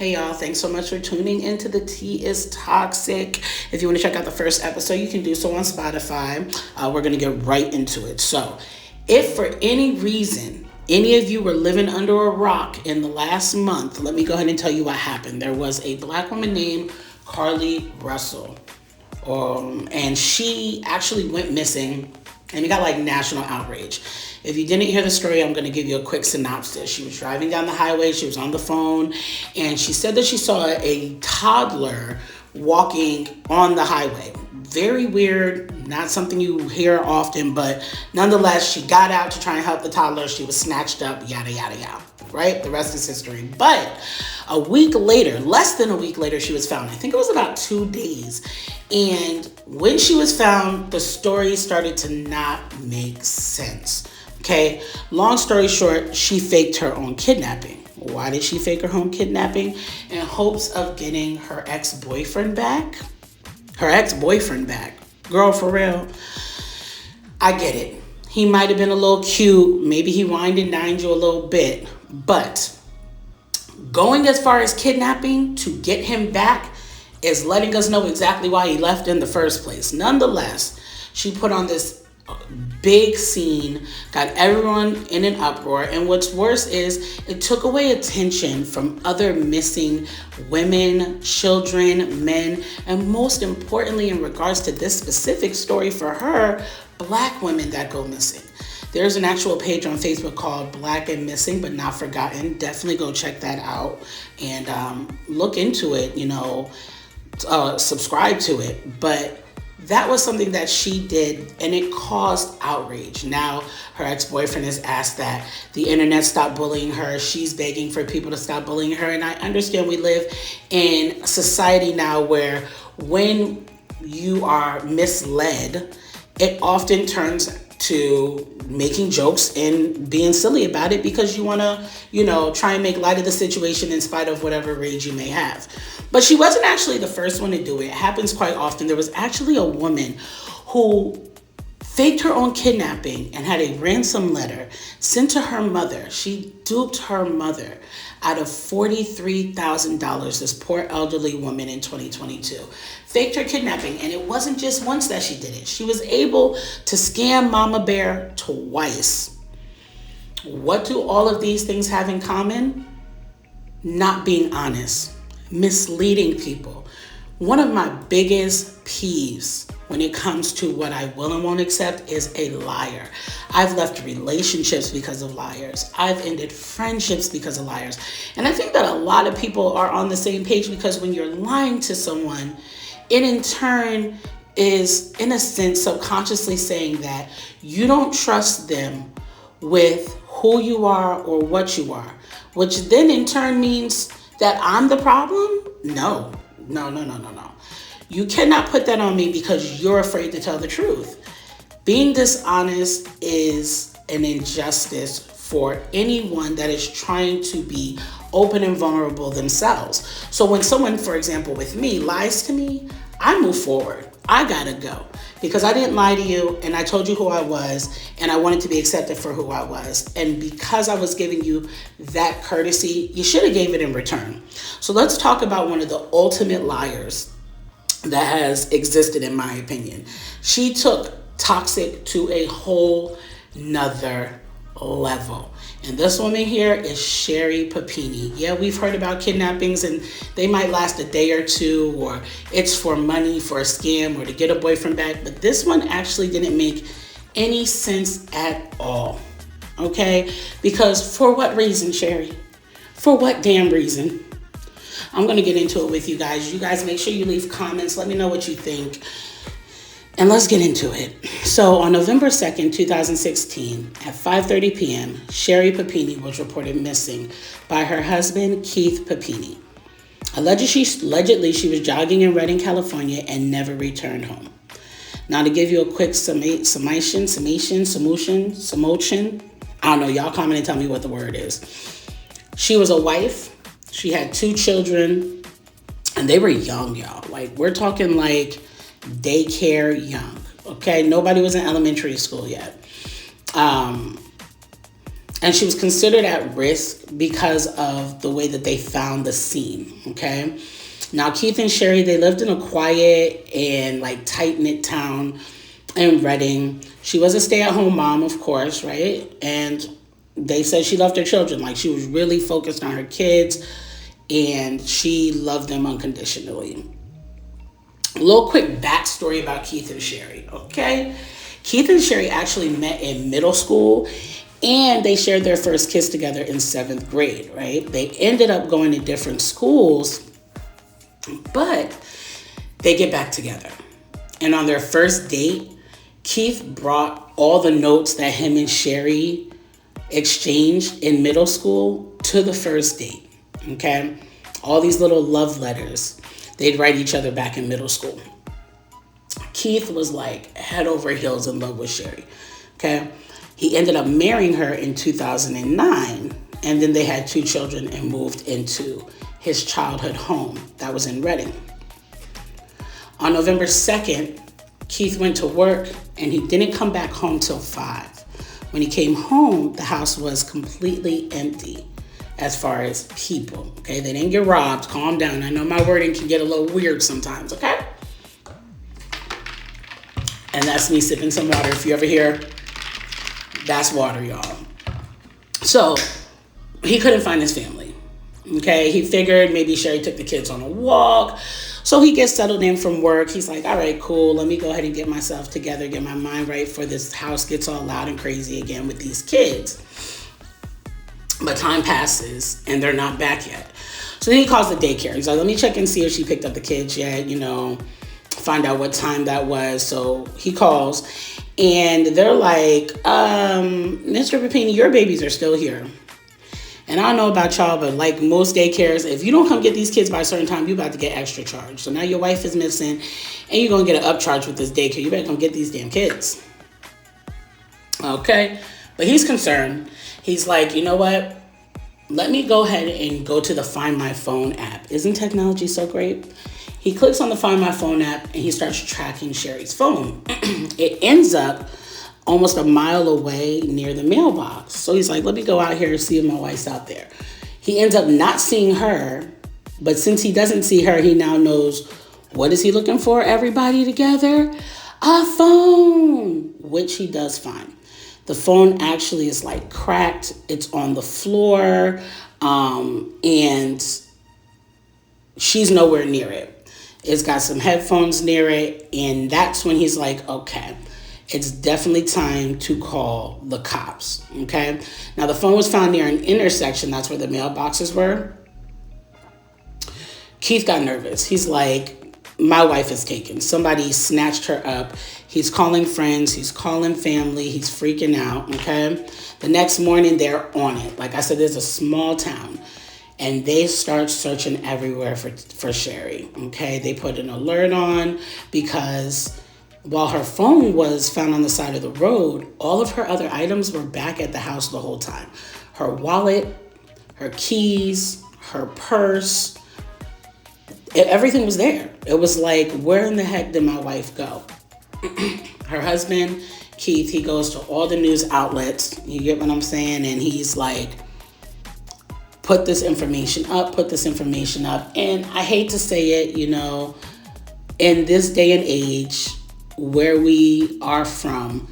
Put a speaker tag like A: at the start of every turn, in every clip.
A: Hey y'all, thanks so much for tuning into The Tea is Toxic. If you want to check out the first episode, you can do so on Spotify. We're going to get right into it. So, if for any reason any of you were living under a rock in the last month, let me go ahead and tell you what happened. There was a black woman named Carly Russell. And she actually went missing, and it got like national outrage. If you didn't hear the story, I'm going to give you a quick synopsis. She was driving down the highway, she was on the phone, and she said that she saw a toddler walking on the highway. Very weird, not something you hear often, but nonetheless, she got out to try and help the toddler. She was snatched up, yada, yada, yada, right? The rest is history. But a week later, less than a week later, she was found. I think it was about 2 days. And when she was found, the story started to not make sense. Okay, long story short, she faked her own kidnapping. Why did she fake her own kidnapping? In hopes of getting her ex-boyfriend back. Girl, for real. I get it. He might have been a little cute. Maybe he wined and dined you a little bit. But going as far as kidnapping to get him back is letting us know exactly why he left in the first place. Nonetheless, she put on this big scene, got everyone in an uproar, and what's worse is it took away attention from other missing women, children, men, and most importantly, in regards to this specific story for her, black women that go missing. There's an actual page on Facebook called Black and Missing But Not Forgotten. Definitely go check that out and look into it, subscribe to it. But that was something that she did, and it caused outrage. Now, her ex-boyfriend has asked that the internet stop bullying her. She's begging for people to stop bullying her. And I understand we live in a society now where when you are misled, it often turns to making jokes and being silly about it because you want to, try and make light of the situation in spite of whatever rage you may have. But she wasn't actually the first one to do it. It happens quite often. There was actually a woman who faked her own kidnapping and had a ransom letter sent to her mother. She duped her mother out of $43,000, this poor elderly woman in 2022. Faked her kidnapping, and it wasn't just once that she did it. She was able to scam Mama Bear twice. What do all of these things have in common? Not being honest, misleading people. One of my biggest peeves when it comes to what I will and won't accept is a liar. I've left relationships because of liars. I've ended friendships because of liars. And I think that a lot of people are on the same page because when you're lying to someone, it in turn is, in a sense, subconsciously saying that you don't trust them with who you are or what you are, which then in turn means that I'm the problem? No. You cannot put that on me because you're afraid to tell the truth. Being dishonest is an injustice for anyone that is trying to be open and vulnerable themselves. So when someone, for example, with me, lies to me, I move forward. I gotta go because I didn't lie to you and I told you who I was and I wanted to be accepted for who I was. And because I was giving you that courtesy, you should have gave it in return. So let's talk about one of the ultimate liars that has existed, in my opinion. She took toxic to a whole nother level. And this woman here is Sherri Papini. Yeah, we've heard about kidnappings and they might last a day or two, or it's for money, for a scam, or to get a boyfriend back. But this one actually didn't make any sense at all. Okay? Because for what reason, Sherri? For what damn reason? I'm going to get into it with you guys. You guys make sure you leave comments. Let me know what you think. And let's get into it. So on November 2nd, 2016, at 5:30 p.m., Sherri Papini was reported missing by her husband, Keith Papini. Allegedly, she was jogging in Redding, California, and never returned home. Now, to give you a quick summation, I don't know, y'all comment and tell me what the word is. She was a wife. She had 2 children, and they were young, y'all. Like, we're talking like daycare young, okay? Nobody was in elementary school yet. And she was considered at risk because of the way that they found the scene, okay? Now, Keith and Sherri, they lived in a quiet and like tight-knit town in Reading. She was a stay-at-home mom, of course, right? And they said she loved her children. Like, she was really focused on her kids, and she loved them unconditionally. A little quick backstory about Keith and Sherri, okay? Keith and Sherri actually met in middle school, and they shared their first kiss together in 7th grade, right? They ended up going to different schools, but they get back together. And on their first date, Keith brought all the notes that him and Sherri exchanged in middle school to the first date, okay? All these little love letters they'd write each other back in middle school. Keith was like head over heels in love with Sherri, okay? He ended up marrying her in 2009, and then they had 2 children and moved into his childhood home that was in Reading. On November 2nd, Keith went to work, and he didn't come back home till 5. When he came home, the house was completely empty as far as people, okay? They didn't get robbed. Calm down. I know my wording can get a little weird sometimes, okay? And that's me sipping some water. If you ever hear, that's water, y'all. So he couldn't find his family, okay? He figured maybe Sherri took the kids on a walk. So he gets settled in from work. He's like, all right, cool. Let me go ahead and get myself together, get my mind right before this house gets all loud and crazy again with these kids. But time passes, and they're not back yet. So then he calls the daycare. He's like, let me check and see if she picked up the kids yet, find out what time that was. So he calls, and they're like, Mr. Papini, your babies are still here. And I don't know about y'all, but like most daycares, if you don't come get these kids by a certain time, you're about to get extra charge. So now your wife is missing, and you're going to get an upcharge with this daycare. You better come get these damn kids. Okay? But he's concerned. He's like, you know what? Let me go ahead and go to the Find My Phone app. Isn't technology so great? He clicks on the Find My Phone app, and he starts tracking Sherri's phone. It ends up almost a mile away near the mailbox. So he's like, let me go out here and see if my wife's out there. He ends up not seeing her, but since he doesn't see her, he now knows, what is he looking for, everybody together? A phone, which he does find. The phone actually is like cracked. It's on the floor, and she's nowhere near it. It's got some headphones near it, and that's when he's like, okay, it's definitely time to call the cops, okay? Now, the phone was found near an intersection. That's where the mailboxes were. Keith got nervous. He's like, my wife is taken. Somebody snatched her up. He's calling friends. He's calling family. He's freaking out, okay? The next morning, they're on it. Like I said, there's a small town. And they start searching everywhere for Sherri, okay? They put an alert on because while her phone was found on the side of the road, all of her other items were back at the house the whole time. Her wallet, her keys, her purse, everything was there. It was like, where in the heck did my wife go? Her husband, Keith, he goes to all the news outlets. You get what I'm saying? And he's like, put this information up. And I hate to say it, in this day and age where we are from,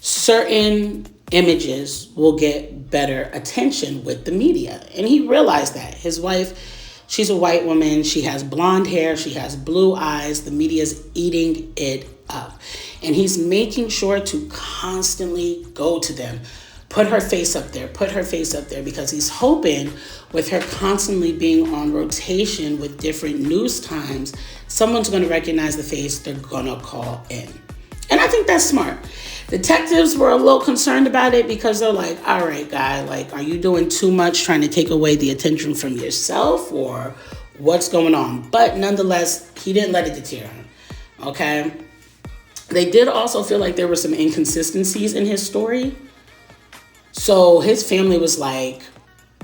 A: certain images will get better attention with the media. And he realized that. His wife, she's a white woman. She has blonde hair. She has blue eyes. The media's eating it up. And he's making sure to constantly go to them. Put her face up there, because he's hoping with her constantly being on rotation with different news times, someone's going to recognize the face, they're going to call in. And I think that's smart. Detectives were a little concerned about it because they're like, all right, guy, like, are you doing too much trying to take away the attention from yourself, or what's going on? But nonetheless, he didn't let it deter him, okay? They did also feel like there were some inconsistencies in his story. So his family was like,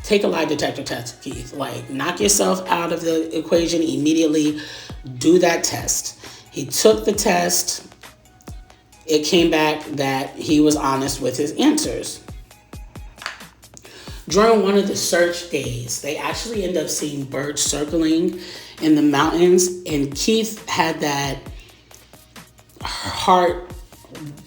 A: take a lie detector test, Keith. Like, knock yourself out of the equation immediately. Do that test. He took the test. It came back that he was honest with his answers. During one of the search days, they actually end up seeing birds circling in the mountains, and Keith had that heart,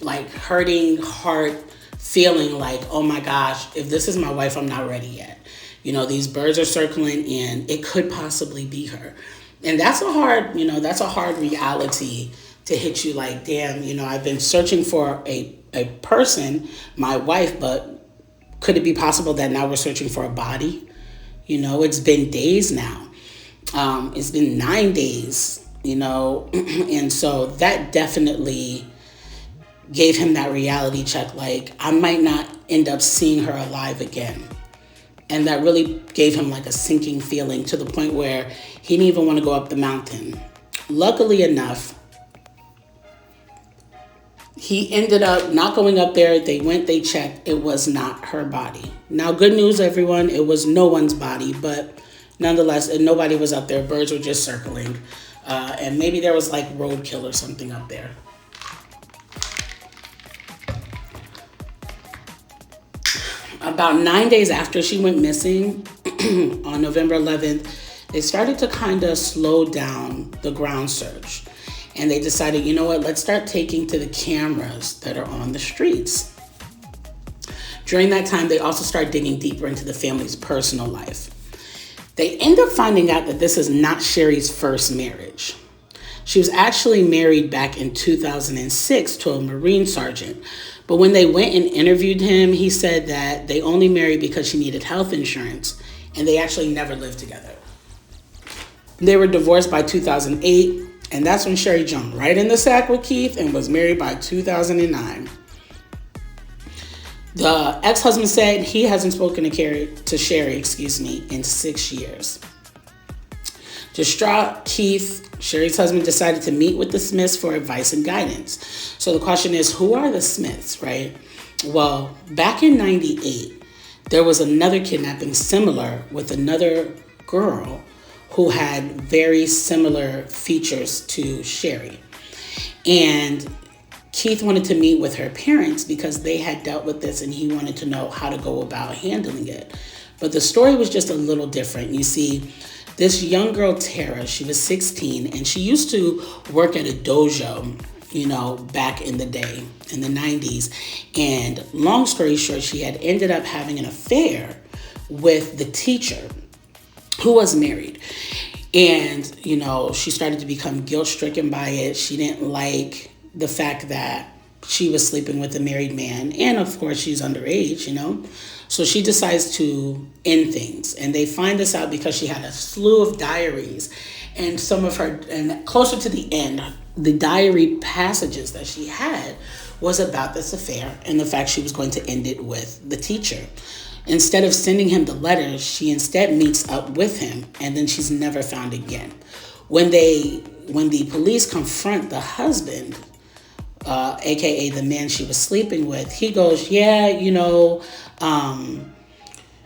A: like hurting heart feeling like, oh my gosh, if this is my wife, I'm not ready yet. These birds are circling and it could possibly be her. And that's a hard reality to hit you, like, damn, I've been searching for a person, my wife, but could it be possible that now we're searching for a body? It's been days now. It's been 9 days, and so that definitely gave him that reality check, like, I might not end up seeing her alive again. And that really gave him like a sinking feeling to the point where he didn't even want to go up the mountain. Luckily enough, he ended up not going up there. They went, they checked. It was not her body. Now, good news, everyone. It was no one's body, but nonetheless, nobody was up there. Birds were just circling. And maybe there was like roadkill or something up there. About 9 days after she went missing, on November 11th, they started to kind of slow down the ground search. And they decided, you know what, let's start taking to the cameras that are on the streets. During that time, they also started digging deeper into the family's personal life. They end up finding out that this is not Sherri's first marriage. She was actually married back in 2006 to a Marine sergeant. But when they went and interviewed him, he said that they only married because she needed health insurance, and they actually never lived together. They were divorced by 2008, and that's when Sherri jumped right in the sack with Keith and was married by 2009. The ex-husband said he hasn't spoken to Sherri, in 6 years. Distraught, Keith, Sherri's husband, decided to meet with the Smiths for advice and guidance. So the question is, who are the Smiths, right? Well, back in 98, there was another kidnapping similar with another girl who had very similar features to Sherri. And Keith wanted to meet with her parents because they had dealt with this and he wanted to know how to go about handling it. But the story was just a little different. You see, this young girl, Tara, she was 16, and she used to work at a dojo, back in the day, in the 90s. And long story short, she had ended up having an affair with the teacher who was married. And, she started to become guilt-stricken by it. She didn't like the fact that she was sleeping with a married man. And, of course, she's underage, So she decides to end things. And they find this out because she had a slew of diaries. And some of her, and closer to the end, the diary passages that she had was about this affair and the fact she was going to end it with the teacher. Instead of sending him the letters, she instead meets up with him, and then she's never found again. When the police confront the husband, aka the man she was sleeping with, he goes, yeah,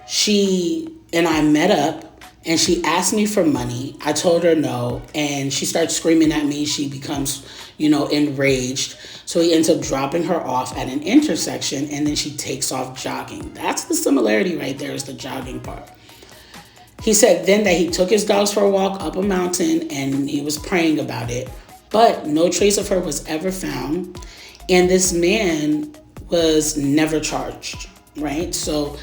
A: she and I met up and she asked me for money. I told her no, and she starts screaming at me. She becomes, enraged. So he ends up dropping her off at an intersection, and then she takes off jogging. That's the similarity right there, is the jogging part. He said then that he took his dogs for a walk up a mountain and he was praying about it, but no trace of her was ever found. And this man was never charged, right? So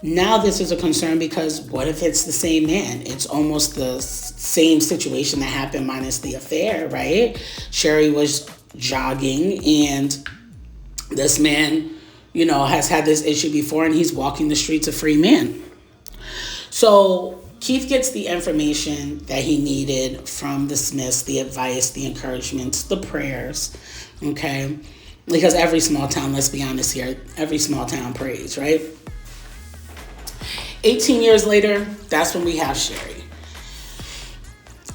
A: now this is a concern because what if it's the same man? It's almost the same situation that happened minus the affair, right? Sherri was jogging and this man, has had this issue before and he's walking the streets a free man. So Keith gets the information that he needed from the Smiths, the advice, the encouragements, the prayers, okay? Because every small town, let's be honest here, every small town prays, right? 18 years later, that's when we have Sherri.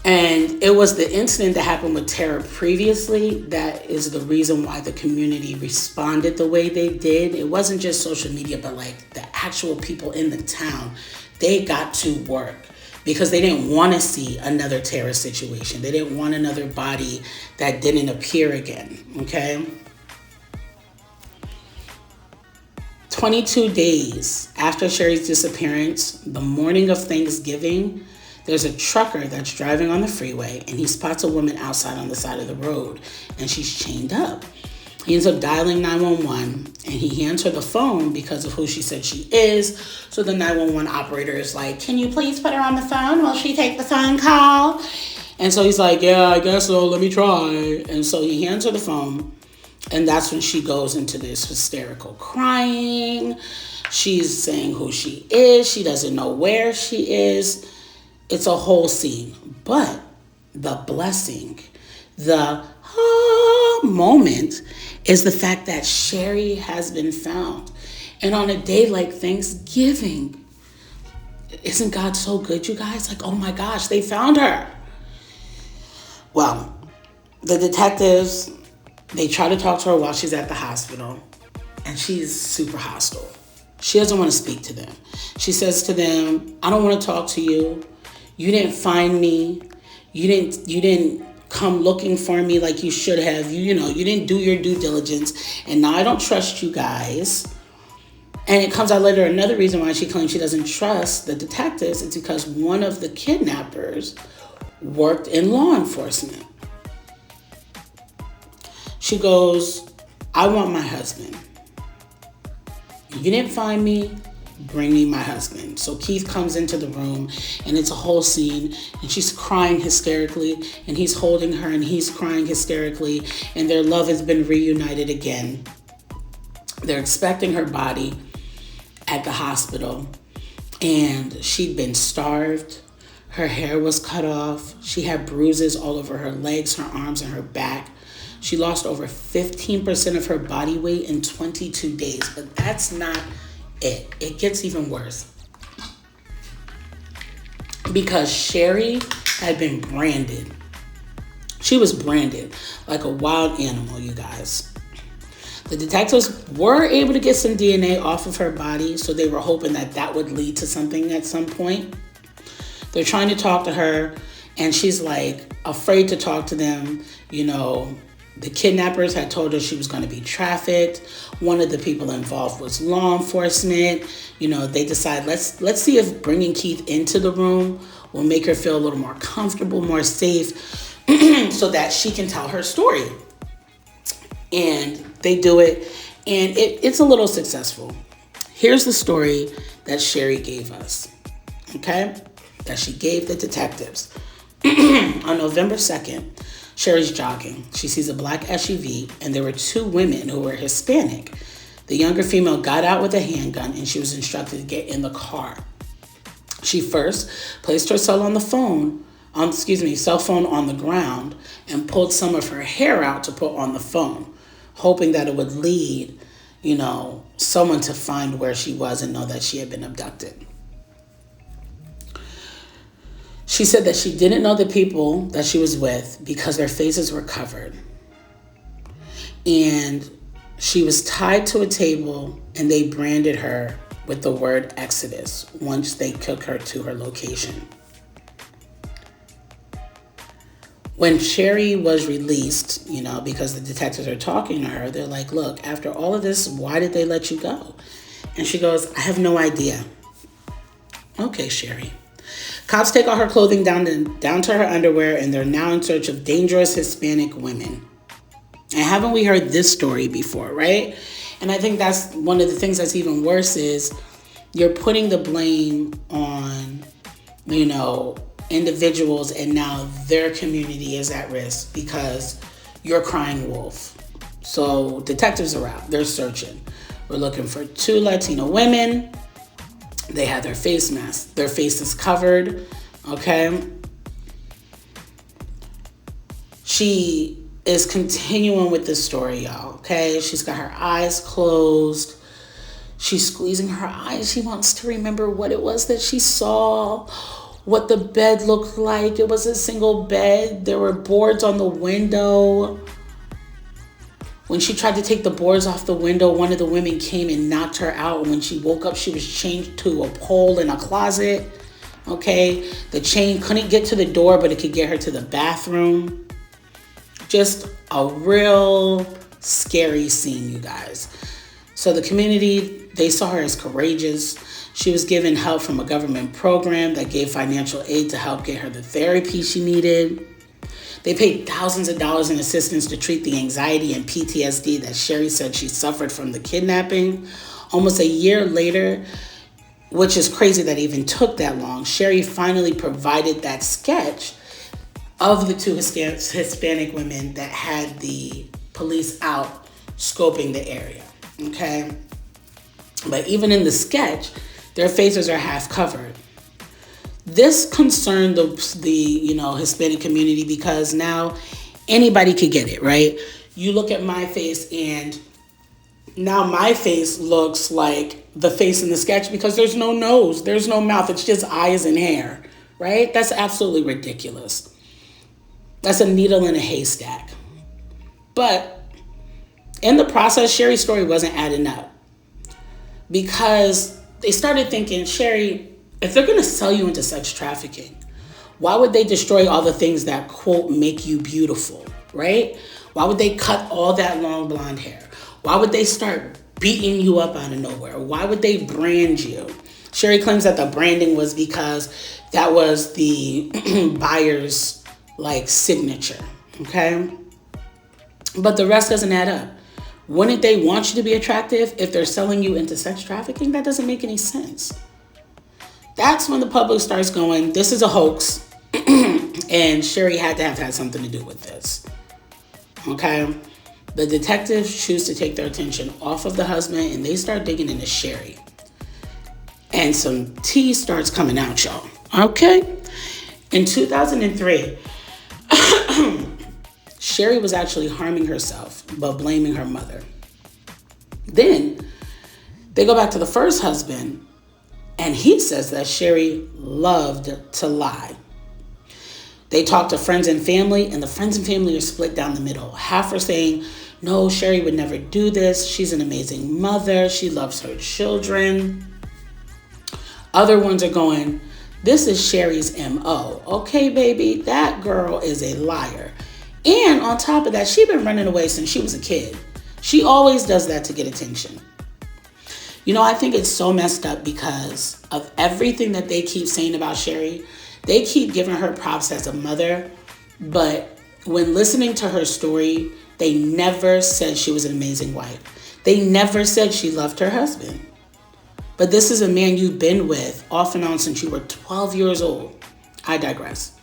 A: And it was the incident that happened with Tara previously that is the reason why the community responded the way they did. It wasn't just social media, but like the actual people in the town. They got to work because they didn't want to see another Tara situation. They didn't want another body that didn't appear again, okay? 22 days after Sherri's disappearance, the morning of Thanksgiving, there's a trucker that's driving on the freeway and he spots a woman outside on the side of the road and she's chained up. He ends up dialing 911 and he hands her the phone because of who she said she is. So the 911 operator is like, can you please put her on the phone? Will she take the phone call? And so he's like, yeah, I guess so. Let me try. And so he hands her the phone. And that's when she goes into this hysterical crying. She's saying who she is. She doesn't know where she is. It's a whole scene. But the blessing, the moment is the fact that Sherri has been found. And on a day like Thanksgiving, isn't God so good, you guys? Like, oh my gosh, they found her. Well, the detectives, they try to talk to her while she's at the hospital, and she's super hostile. She doesn't want to speak to them. She says to them, I don't want to talk to you. You didn't find me. You didn't come looking for me like you should have. You didn't do your due diligence, and now I don't trust you guys. And it comes out later, another reason why she claims she doesn't trust the detectives is because one of the kidnappers worked in law enforcement. She goes, I want my husband. You didn't find me, bring me my husband. So Keith comes into the room and it's a whole scene and she's crying hysterically and he's holding her and he's crying hysterically and their love has been reunited again. They're expecting her body at the hospital and she'd been starved. Her hair was cut off. She had bruises all over her legs, her arms, and her back. She lost over 15% of her body weight in 22 days. But that's not it. It gets even worse. Because Sherri had been branded. She was branded like a wild animal, you guys. The detectives were able to get some DNA off of her body, so they were hoping that that would lead to something at some point. They're trying to talk to her, and she's like afraid to talk to them. The kidnappers had told her she was going to be trafficked. One of the people involved was law enforcement. They decide, let's see if bringing Keith into the room will make her feel a little more comfortable, more safe, so that she can tell her story. And they do it, and it's a little successful. Here's the story that Sherri gave us, okay? That she gave the detectives. On November 2nd, Sherri's jogging. She sees a black SUV, and there were two women who were Hispanic. The younger female got out with a handgun, and she was instructed to get in the car. She first placed her cell phone on the ground and pulled some of her hair out to put on the phone, hoping that it would lead, someone to find where she was and know that she had been abducted. She said that she didn't know the people that she was with because their faces were covered. And she was tied to a table and they branded her with the word Exodus once they took her to her location. When Sherri was released, because the detectives are talking to her, they're like, look, after all of this, why did they let you go? And she goes, I have no idea. Okay, Sherri. Cops take all her clothing down to her underwear, and they're now in search of dangerous Hispanic women. And haven't we heard this story before, right? And I think that's one of the things that's even worse is you're putting the blame on, individuals, and now their community is at risk because you're crying wolf. So detectives are out. They're searching. We're looking for two Latino women. They had their faces covered, okay? She is continuing with this story, y'all, okay? She's got her eyes closed. She's squeezing her eyes. She wants to remember what it was that she saw, what the bed looked like. It was a single bed. There were boards on the window. When she tried to take the boards off the window, one of the women came and knocked her out. When she woke up, she was chained to a pole in a closet. Okay? The chain couldn't get to the door, but it could get her to the bathroom. Just a real scary scene, you guys. So the community, They saw her as courageous. She was given help from a government program that gave financial aid to help get her the therapy she needed. They paid thousands of dollars in assistance to treat the anxiety and PTSD that Sherri said she suffered from the kidnapping. Almost a year later, which is crazy that it even took that long, Sherri finally provided that sketch of the two Hispanic women that had the police out scoping the area. Okay? But even in the sketch, their faces are half covered. This concerned the Hispanic community because now anybody could get it, right? You look at my face and now my face looks like the face in the sketch because there's no nose, there's no mouth, it's just eyes and hair, right? That's absolutely ridiculous. That's a needle in a haystack. But in the process, Sherri's story wasn't adding up because they started thinking, Sherri, if they're going to sell you into sex trafficking, why would they destroy all the things that, quote, make you beautiful, right? Why would they cut all that long blonde hair? Why would they start beating you up out of nowhere? Why would they brand you? Sherri claims that the branding was because that was the buyer's, signature, okay? But the rest doesn't add up. Wouldn't they want you to be attractive if they're selling you into sex trafficking? That doesn't make any sense. That's when the public starts going, this is a hoax, and Sherri had to have had something to do with this. Okay? The detectives choose to take their attention off of the husband, and they start digging into Sherri. And some tea starts coming out, y'all. Okay? In 2003, Sherri was actually harming herself, but blaming her mother. Then, they go back to the first husband, and he says that Sherri loved to lie. They talk to friends and family, and the friends and family are split down the middle. Half are saying, no, Sherri would never do this. She's an amazing mother. She loves her children. Other ones are going, this is Sherri's MO. Okay, baby, that girl is a liar. And on top of that, she's been running away since she was a kid. She always does that to get attention. I think it's so messed up because of everything that they keep saying about Sherri. They keep giving her props as a mother, but when listening to her story, they never said she was an amazing wife. They never said she loved her husband. But this is a man you've been with off and on since you were 12 years old. I digress.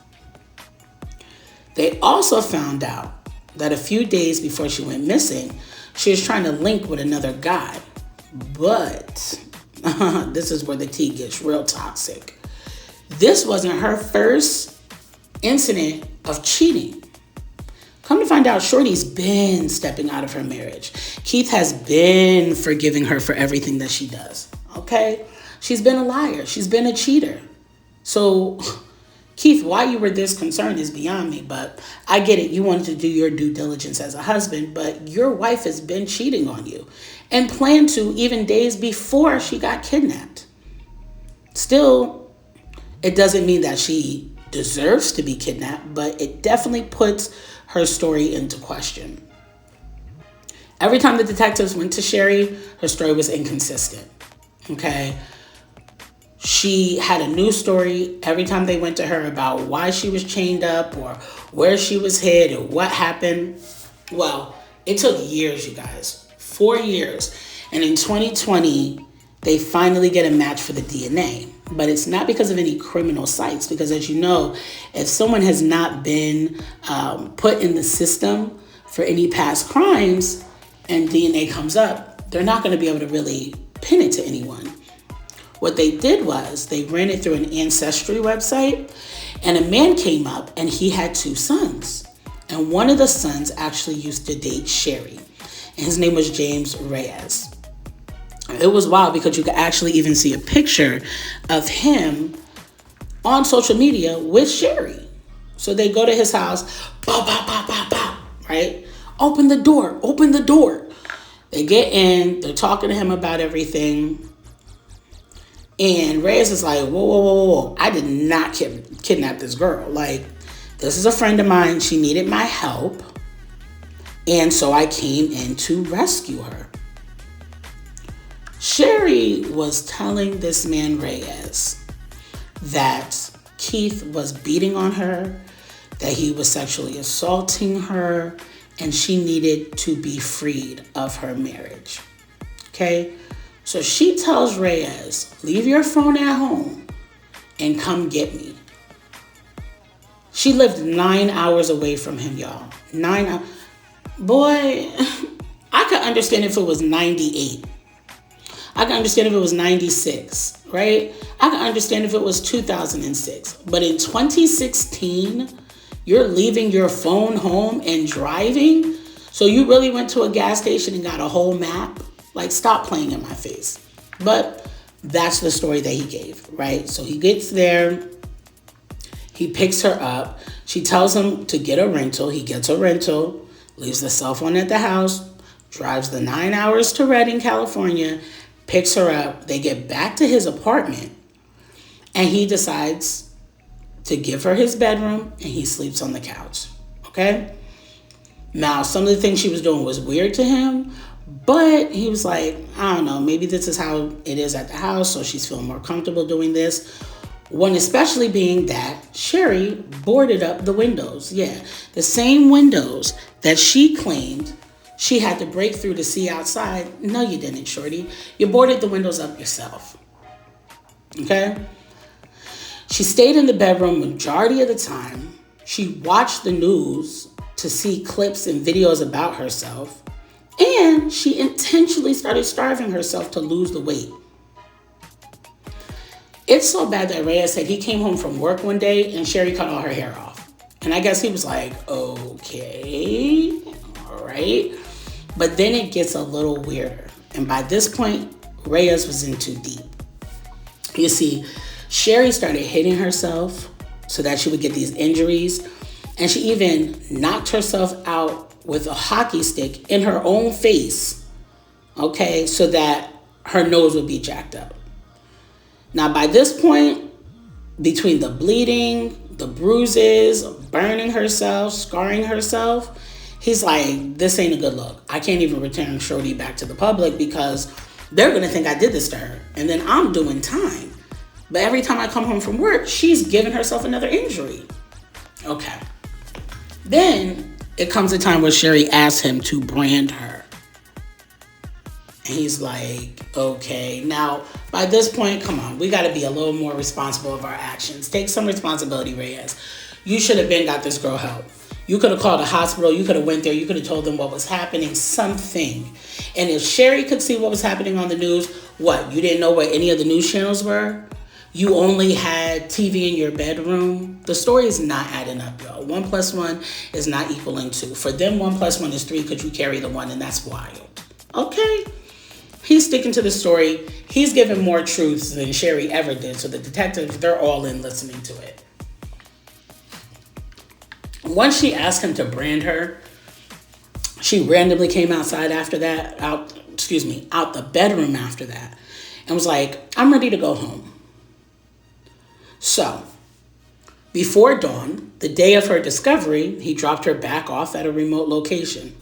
A: They also found out that a few days before she went missing, she was trying to link with another guy. But this is where the tea gets real toxic. This wasn't her first incident of cheating. Come to find out, Shorty's been stepping out of her marriage. Keith has been forgiving her for everything that she does. Okay? She's been a liar. She's been a cheater. So, Keith, why you were this concerned is beyond me, but I get it. You wanted to do your due diligence as a husband, but your wife has been cheating on you and planned to even days before she got kidnapped. Still, it doesn't mean that she deserves to be kidnapped, but it definitely puts her story into question. Every time the detectives went to Sherri, her story was inconsistent. Okay? She had a new story every time they went to her about why she was chained up or where she was hid or what happened. Well, it took years, you guys. 4 years. And in 2020, they finally get a match for the DNA. But it's not because of any criminal sites, because as you know, if someone has not been put in the system for any past crimes and DNA comes up, they're not going to be able to really pin it to anyone. What they did was they ran it through an ancestry website, and a man came up and he had 2 sons. And one of the sons actually used to date Sherri. And his name was James Reyes. It was wild because you could actually even see a picture of him on social media with Sherri. So they go to his house, bow, bow, bow, bow, bow, right? Open the door, open the door. They get in, they're talking to him about everything. And Reyes is like, whoa, whoa, whoa, whoa. I did not kidnap this girl. This is a friend of mine. She needed my help. And so I came in to rescue her. Sherri was telling this man Reyes that Keith was beating on her, that he was sexually assaulting her, and she needed to be freed of her marriage. Okay? So she tells Reyes, leave your phone at home and come get me. She lived 9 hours away from him, y'all. 9 hours. Boy, I could understand if it was 98. I can understand if it was 96, right? I can understand if it was 2006. But in 2016, you're leaving your phone home and driving? So you really went to a gas station and got a whole map? Like, stop playing in my face. But that's the story that he gave, right? So he gets there. He picks her up. She tells him to get a rental. He gets a rental, leaves the cell phone at the house, drives the 9 hours to Redding, California, picks her up. They get back to his apartment, and he decides to give her his bedroom, and he sleeps on the couch. Okay? Now, some of the things she was doing was weird to him, but he was like, I don't know, maybe this is how it is at the house, so she's feeling more comfortable doing this. One especially being that Sherri boarded up the windows. Yeah, the same windows that she claimed she had to break through to see outside. No, you didn't, shorty. You boarded the windows up yourself. Okay? She stayed in the bedroom majority of the time. She watched the news to see clips and videos about herself. And she intentionally started starving herself to lose the weight. It's so bad that Reyes said he came home from work one day and Sherri cut all her hair off. And I guess he was like, okay, all right. But then it gets a little weirder. And by this point, Reyes was in too deep. You see, Sherri started hitting herself so that she would get these injuries. And she even knocked herself out with a hockey stick in her own face, okay, so that her nose would be jacked up. Now, by this point, between the bleeding, the bruises, burning herself, scarring herself, he's like, this ain't a good look. I can't even return Shorty back to the public because they're going to think I did this to her. And then I'm doing time. But every time I come home from work, she's giving herself another injury. Okay. Then it comes a time where Sherri asks him to brand her. And he's like, okay. Now, by this point, come on. We got to be a little more responsible of our actions. Take some responsibility, Reyes. You should have been got this girl help. You could have called a hospital. You could have went there. You could have told them what was happening. Something. And if Sherri could see what was happening on the news, what? You didn't know what any of the news channels were? You only had TV in your bedroom? The story is not adding up, y'all. 1 + 1 is not equaling 2. For them, 1 + 1 is 3 because you carry the 1, and that's wild. Okay? He's sticking to the story. He's giving more truths than Sherri ever did. So the detectives, they're all in listening to it. Once she asked him to brand her, she randomly came outside after that, out the bedroom after that, and was like, I'm ready to go home. So, before dawn, the day of her discovery, he dropped her back off at a remote location.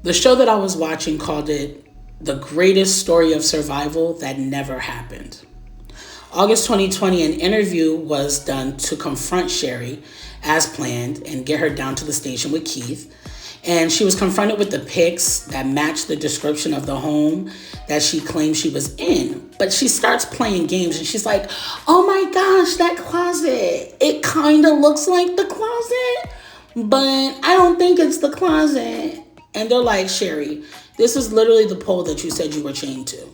A: The show that I was watching called it The Greatest Story of Survival That Never Happened. August 2020, an interview was done to confront Sherri as planned and get her down to the station with Keith. And she was confronted with the pics that matched the description of the home that she claimed she was in. But she starts playing games and she's like, oh my gosh, that closet. It kind of looks like the closet, but I don't think it's the closet. And they're like, Sherri, this is literally the pole that you said you were chained to.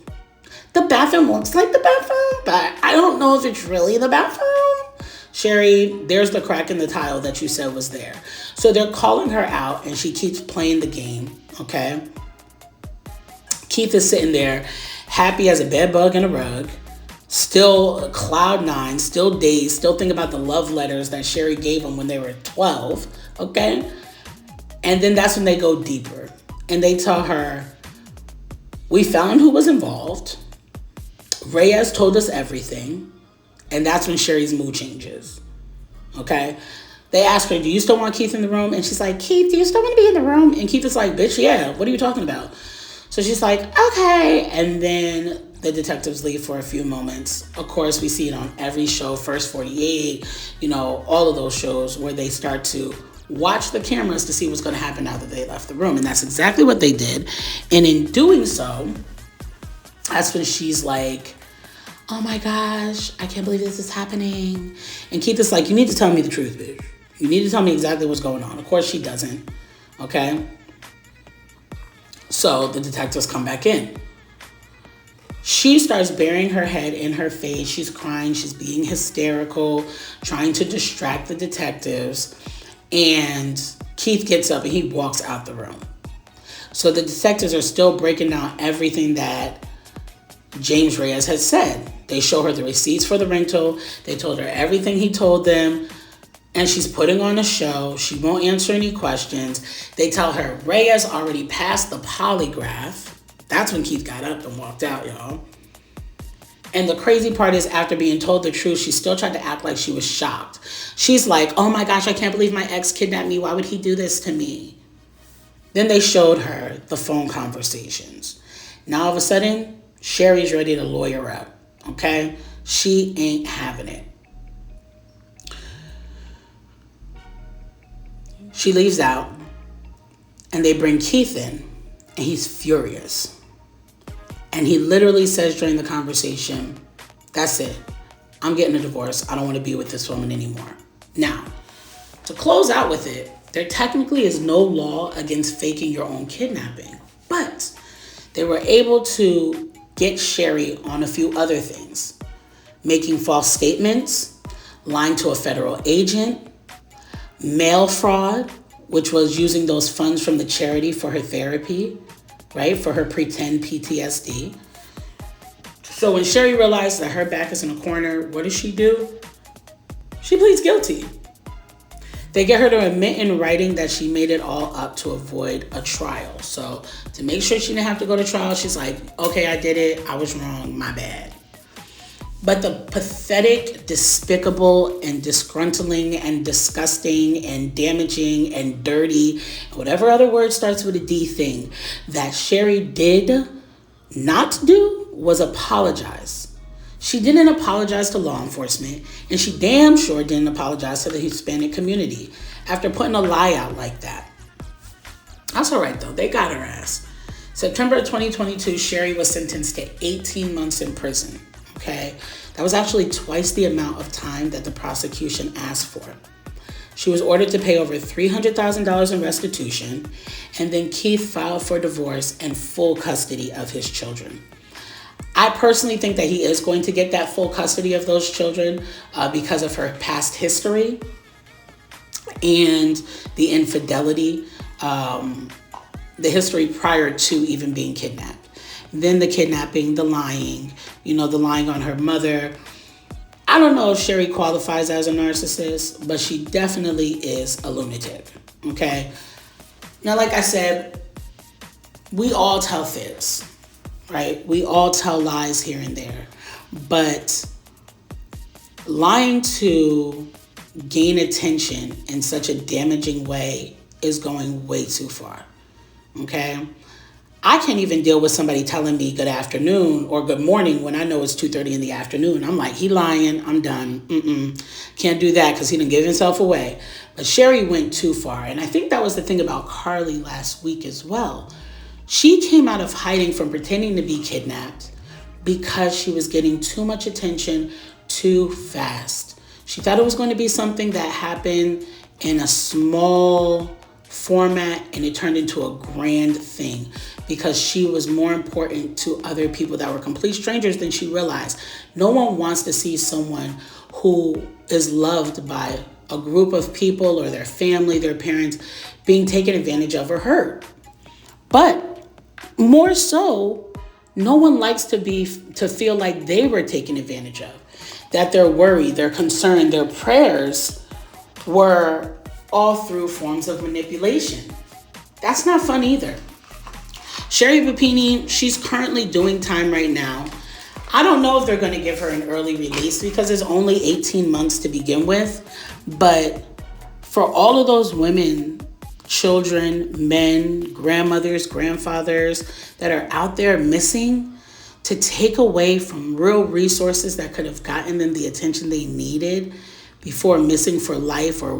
A: The bathroom looks like the bathroom, but I don't know if it's really the bathroom. Sherri, there's the crack in the tile that you said was there. So they're calling her out and she keeps playing the game, okay? Keith is sitting there, happy as a bed bug in a rug, still cloud nine, still dazed, still thinking about the love letters that Sherri gave him when they were 12, okay? And then that's when they go deeper. And they tell her, we found who was involved. Reyes told us everything. And that's when Sherri's mood changes. Okay? They ask her, do you still want Keith in the room? And she's like, Keith, do you still want to be in the room? And Keith is like, bitch, yeah. What are you talking about? So So she's like, okay. And then the detectives leave for a few moments. Of course, we see it on every show, First 48, all of those shows where they start to watch the cameras to see what's going to happen now that they left the room. And that's exactly what they did. And in doing so, that's when she's like, oh my gosh, I can't believe this is happening. And Keith is like, you need to tell me the truth, bitch. You need to tell me exactly what's going on. Of course she doesn't. Okay? So the detectives come back in. She starts burying her head in her face. She's crying. She's being hysterical, trying to distract the detectives. And Keith gets up and he walks out the room. So the detectives are still breaking down everything that James Reyes had said. They show her the receipts for the rental. They told her everything he told them. And she's putting on a show. She won't answer any questions. They tell her Reyes already passed the polygraph. That's when Keith got up and walked out, y'all. And the crazy part is, after being told the truth, she still tried to act like she was shocked. She's like, oh my gosh, I can't believe my ex kidnapped me. Why would he do this to me? Then they showed her the phone conversations. Now all of a sudden, Sherri's ready to lawyer up, okay? She ain't having it. She leaves out, and they bring Keith in, and he's furious. And he literally says during the conversation, that's it. I'm getting a divorce. I don't want to be with this woman anymore. Now, to close out with it, there technically is no law against faking your own kidnapping. But they were able to get Sherri on a few other things. Making false statements, lying to a federal agent, mail fraud, which was using those funds from the charity for her therapy, right? For her pretend PTSD. So when Sherri realized that her back is in a corner, what does she do? She pleads guilty. They get her to admit in writing that she made it all up to avoid a trial. So to make sure she didn't have to go to trial, she's like, okay, I did it. I was wrong. My bad. But the pathetic, despicable, and disgruntling, and disgusting, and damaging, and dirty, whatever other word starts with a D thing, that Sherri did not do was apologize. She didn't apologize to law enforcement, and she damn sure didn't apologize to the Hispanic community after putting a lie out like that. That's all right, though. They got her ass. September 2022, Sherri was sentenced to 18 months in prison. Okay, that was actually twice the amount of time that the prosecution asked for. She was ordered to pay over $300,000 in restitution, and then Keith filed for divorce and full custody of his children. I personally think that he is going to get that full custody of those children because of her past history and the infidelity, the history prior to even being kidnapped. Then the kidnapping, the lying, the lying on her mother. I don't know if Sherri qualifies as a narcissist, but she definitely is a lunatic, okay? Now, like I said, we all tell fibs, right? We all tell lies here and there, but lying to gain attention in such a damaging way is going way too far, okay? I can't even deal with somebody telling me good afternoon or good morning when I know it's 2:30 in the afternoon. I'm like, he lying, I'm done. Can't do that because he didn't give himself away. But Sherri went too far. And I think that was the thing about Carly last week as well. She came out of hiding from pretending to be kidnapped because she was getting too much attention too fast. She thought it was going to be something that happened in a small format, and it turned into a grand thing because she was more important to other people that were complete strangers than she realized. No one wants to see someone who is loved by a group of people or their family, their parents, being taken advantage of or hurt. But more so, no one likes to feel like they were taken advantage of, that their worry, their concern, their prayers were all through forms of manipulation. That's not fun either. Sherri Papini, she's currently doing time right now. I don't know if they're going to give her an early release because it's only 18 months to begin with. But for all of those women children, men, grandmothers, grandfathers that are out there missing, to take away from real resources that could have gotten them the attention they needed before missing for life or